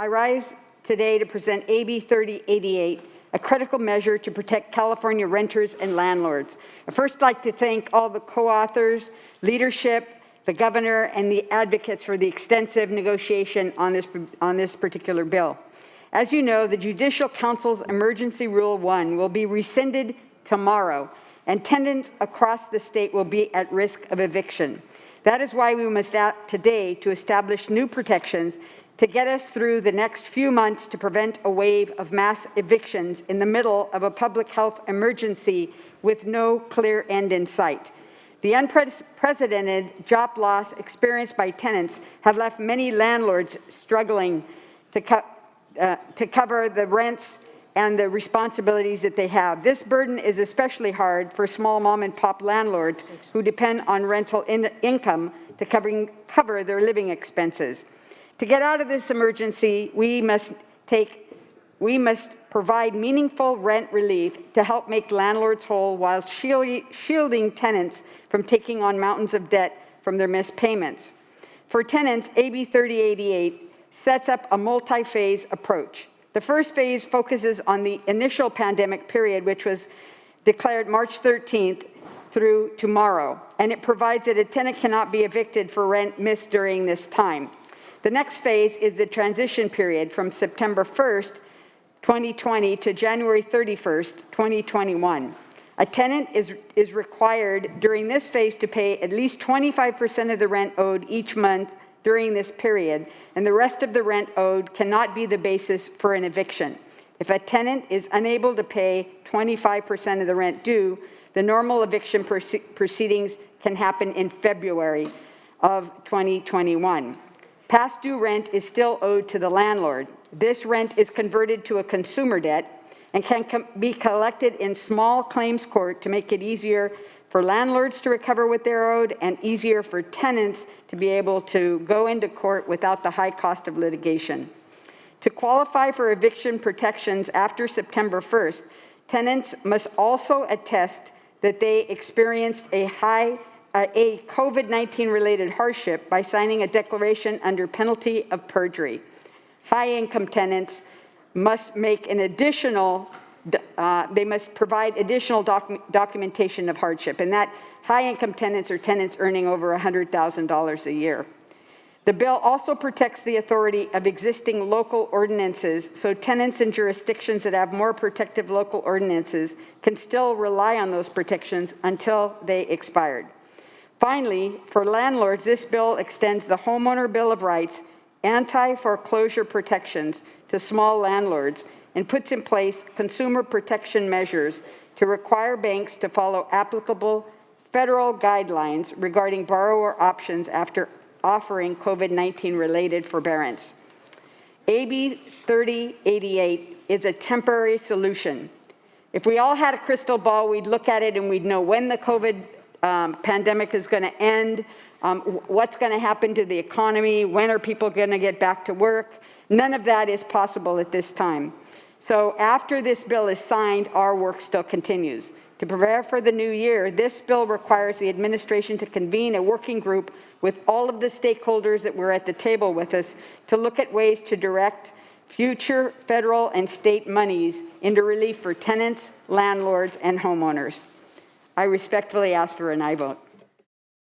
I rise today to present AB 3088, a critical measure to protect California renters and landlords. I'd first like to thank all the co-authors, leadership, the governor, and the advocates for the extensive negotiation on this particular bill. As you know, the Judicial Council's Emergency Rule 1 will be rescinded tomorrow, and tenants across the state will be at risk of eviction. That is why we must act today to establish new protections to get us through the next few months to prevent a wave of mass evictions in the middle of a public health emergency with no clear end in sight. The unprecedented job loss experienced by tenants have left many landlords struggling to cover the rents and the responsibilities that they have. This burden is especially hard for small mom and pop landlords who depend on rental income to cover their living expenses. To get out of this emergency, we must provide meaningful rent relief to help make landlords whole while shielding tenants from taking on mountains of debt from their missed payments. For tenants, AB 3088 sets up a multi-phase approach. The first phase focuses on the initial pandemic period, which was declared March 13th through tomorrow, and it provides that a tenant cannot be evicted for rent missed during this time. The next phase is the transition period from September 1st, 2020 to January 31st, 2021. A tenant is required during this phase to pay at least 25% of the rent owed each month during this period, and the rest of the rent owed cannot be the basis for an eviction. If a tenant is unable to pay 25% of the rent due, the normal eviction proceedings can happen in February of 2021. Past due rent is still owed to the landlord. This rent is converted to a consumer debt and can be collected in small claims court to make it easier for landlords to recover what they're owed and easier for tenants to be able to go into court without the high cost of litigation. To qualify for eviction protections after September 1st, tenants must also attest that they experienced a COVID-19 related hardship by signing a declaration under penalty of perjury. High-income tenants must make an additional they must provide additional documentation of hardship, and that high-income tenants are tenants earning over $100,000 a year. The bill also protects the authority of existing local ordinances, so tenants in jurisdictions that have more protective local ordinances can still rely on those protections until they expired. Finally, for landlords, this bill extends the Homeowner Bill of Rights anti-foreclosure protections to small landlords and puts in place consumer protection measures to require banks to follow applicable federal guidelines regarding borrower options after offering COVID-19 related forbearance. AB 3088 is a temporary solution. If we all had a crystal ball, we'd look at it and we'd know when the COVID pandemic is going to end, what's going to happen to the economy, when are people going to get back to work. None of that is possible at this time. So after this bill is signed, our work still continues. To prepare for the new year, this bill requires the administration to convene a working group with all of the stakeholders that were at the table with us to look at ways to direct future federal and state monies into relief for tenants, landlords, and homeowners. I respectfully ask for an aye vote.